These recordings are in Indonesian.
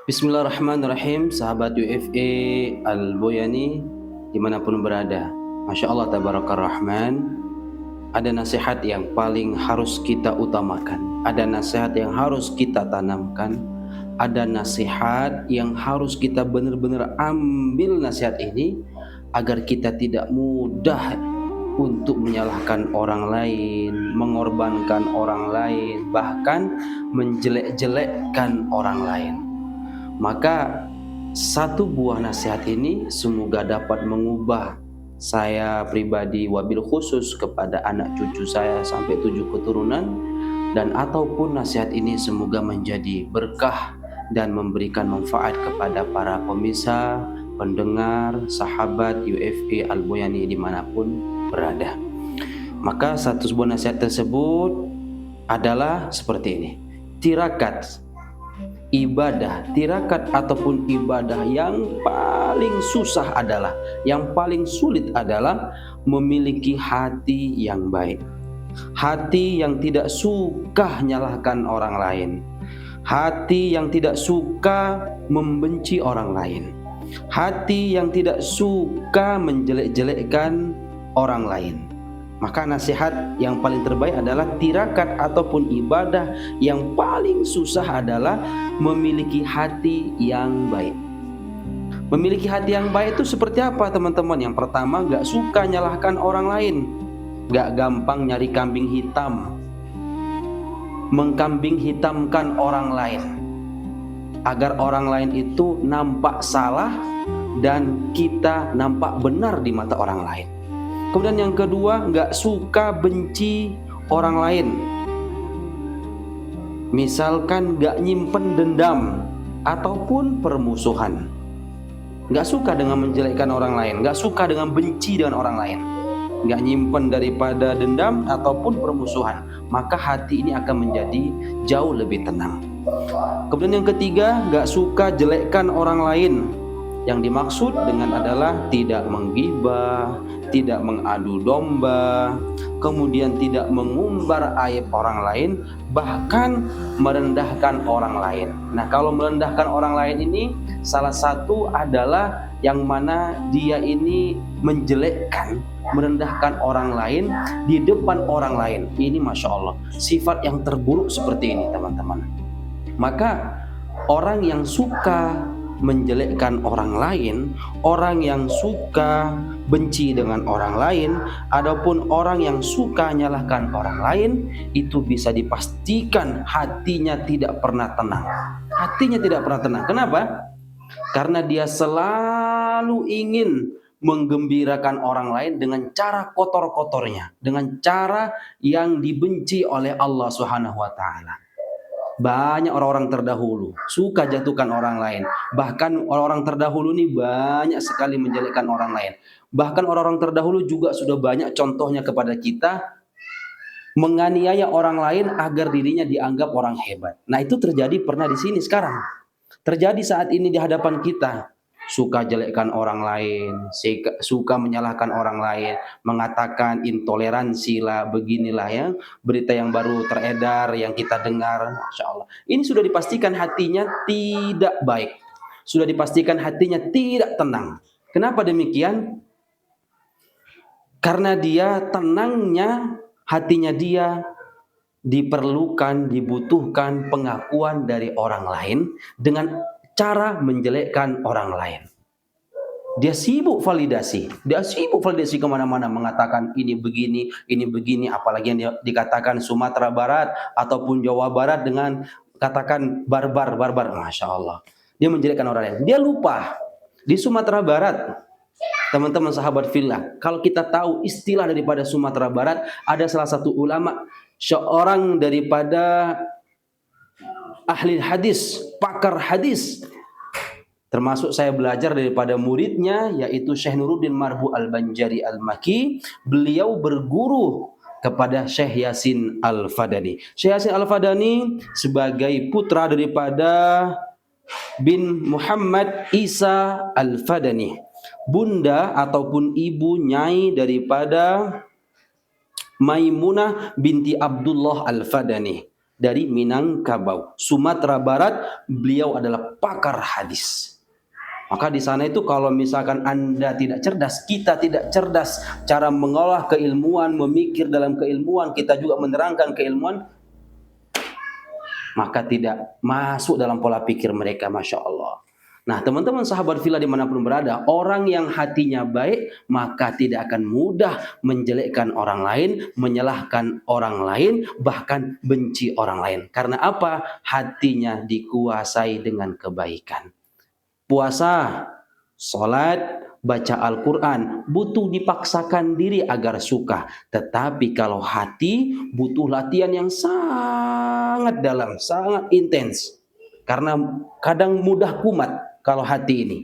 Bismillahirrahmanirrahim, sahabat UFA Al-Boyani dimanapun berada. Masya Allah Tabarakar Rahman, ada nasihat yang paling harus kita utamakan, ada nasihat yang harus kita tanamkan, ada nasihat yang harus kita benar-benar ambil nasihat ini agar kita tidak mudah untuk menyalahkan orang lain, mengorbankan orang lain, bahkan menjelek-jelekkan orang lain. Maka satu buah nasihat ini semoga dapat mengubah saya pribadi, wabil khusus kepada anak cucu saya sampai 7 keturunan, dan ataupun nasihat ini semoga menjadi berkah dan memberikan manfaat kepada para pemirsa, pendengar, sahabat UFA Al-Boyani dimanapun berada. Maka satu buah nasihat tersebut adalah seperti ini: tirakat tirakat ataupun ibadah yang paling susah adalah, yang paling sulit adalah memiliki hati yang baik. Hati yang tidak suka menyalahkan orang lain. Hati yang tidak suka membenci orang lain. Hati yang tidak suka menjelek-jelekkan orang lain. Maka nasihat yang paling terbaik adalah tirakat ataupun ibadah yang paling susah adalah memiliki hati yang baik. Memiliki hati yang baik itu seperti apa, teman-teman? Yang pertama, gak suka nyalahkan orang lain, gak gampang nyari kambing hitam, mengkambing hitamkan orang lain agar orang lain itu nampak salah dan kita nampak benar di mata orang lain. Kemudian yang kedua, nggak suka benci orang lain. Misalkan nggak nyimpen dendam ataupun permusuhan. Nggak suka dengan menjelekkan orang lain, nggak suka dengan benci dengan orang lain. Nggak nyimpen daripada dendam ataupun permusuhan. Maka hati ini akan menjadi jauh lebih tenang. Kemudian yang ketiga, nggak suka jelekkan orang lain. Yang dimaksud dengan adalah tidak menggibah, tidak mengadu domba, kemudian tidak mengumbar aib orang lain, bahkan merendahkan orang lain. Nah, kalau merendahkan orang lain ini salah satu adalah yang mana dia ini menjelekkan, merendahkan orang lain di depan orang lain. Ini Masya Allah, sifat yang terburuk seperti ini, teman-teman. Maka orang yang suka menjelekkan orang lain, orang yang suka benci dengan orang lain, adapun orang yang suka nyalahkan orang lain, itu bisa dipastikan hatinya tidak pernah tenang. Hatinya tidak pernah tenang. Kenapa? Karena dia selalu ingin menggembirakan orang lain dengan cara kotor-kotornya, dengan cara yang dibenci oleh Allah Subhanahu wa taala. Banyak orang-orang terdahulu suka jatuhkan orang lain. Bahkan orang-orang terdahulu ini banyak sekali menjelekkan orang lain. Bahkan orang-orang terdahulu juga sudah banyak contohnya kepada kita, menganiaya orang lain agar dirinya dianggap orang hebat. Nah, itu terjadi pernah di sini sekarang. Terjadi saat ini di hadapan kita. Suka jelekkan orang lain, suka menyalahkan orang lain, mengatakan intoleransi lah, beginilah ya, berita yang baru teredar, yang kita dengar, Masya Allah. Ini sudah dipastikan hatinya tidak baik, sudah dipastikan hatinya tidak tenang. Kenapa demikian? Karena dia tenangnya, hatinya dia diperlukan, dibutuhkan pengakuan dari orang lain dengan cara menjelekkan orang lain. Dia sibuk validasi kemana-mana, mengatakan ini begini, apalagi yang dikatakan Sumatera Barat ataupun Jawa Barat dengan katakan barbar, Masya Allah. Dia menjelekkan orang lain. Dia lupa di Sumatera Barat, teman-teman sahabat fillah, kalau kita tahu istilah daripada Sumatera Barat, ada salah satu ulama, seorang daripada ahli hadis, pakar hadis, termasuk saya belajar daripada muridnya, yaitu Syekh Nuruddin Marbu Al-Banjari Al-Maki. Beliau berguru kepada Syekh Yasin Al-Fadani. Syekh Yasin Al-Fadani sebagai putra daripada bin Muhammad Isa Al-Fadani, bunda ataupun ibu nyai daripada Maimunah binti Abdullah Al-Fadani. dari Minangkabau, Sumatera Barat. Beliau adalah pakar hadis. Maka di sana itu kalau misalkan Anda tidak cerdas, kita tidak cerdas, cara mengolah keilmuan, memikir dalam keilmuan, kita juga menerangkan keilmuan, maka tidak masuk dalam pola pikir mereka, Masya Allah. Nah, teman-teman sahabat fillah dimanapun berada, orang yang hatinya baik, maka tidak akan mudah menjelekkan orang lain, menyalahkan orang lain, bahkan benci orang lain. Karena apa? Hatinya dikuasai dengan kebaikan. Puasa, sholat, baca Al-Quran, butuh dipaksakan diri agar suka. Tetapi kalau hati butuh latihan yang sangat dalam, sangat intens. Karena kadang mudah kumat kalau hati ini.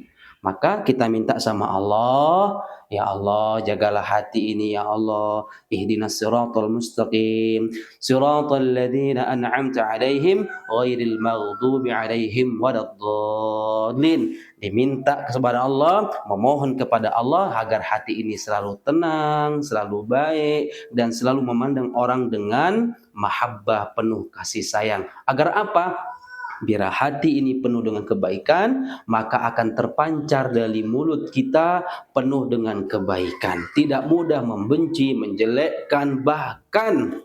Maka kita minta sama Allah, ya Allah jagalah hati ini ya Allah. Ihdinas siratal mustaqim, siratal ladzina an'amta alaihim ghairil maghdubi alaihim waladdallin. Diminta kepada Allah, memohon kepada Allah agar hati ini selalu tenang, selalu baik, dan selalu memandang orang dengan mahabbah, penuh kasih sayang. Agar apa? Bila hati ini penuh dengan kebaikan, maka akan terpancar dari mulut kita penuh dengan kebaikan. Tidak mudah membenci, menjelekkan, bahkan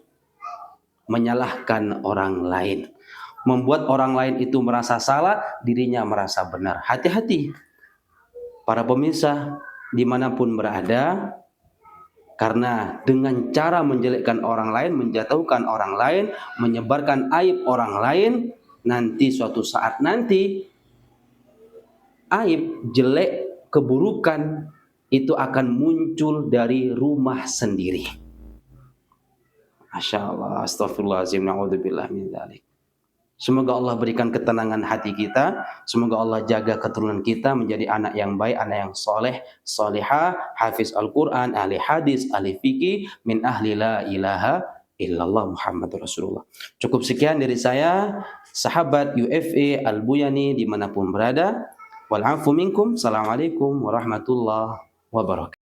menyalahkan orang lain. Membuat orang lain itu merasa salah, dirinya merasa benar. Hati-hati para pemirsa dimanapun berada, karena dengan cara menjelekkan orang lain, menjatuhkan orang lain, menyebarkan aib orang lain, nanti suatu saat nanti aib, jelek, keburukan itu akan muncul dari rumah sendiri. Masya Allah, astagfirullahaladzim, na'udzubillah min dzalik. Semoga Allah berikan ketenangan hati kita. Semoga Allah jaga keturunan kita menjadi anak yang baik, anak yang soleh, solehah, hafiz Al-Quran, ahli hadis, ahli fikih, min ahli la ilaha illallah Muhammadur Rasulullah. Cukup sekian dari saya, sahabat UFA Al-Buyani dimanapun berada. Wal afu minkum. Assalamualaikum warahmatullahi wabarakatuh.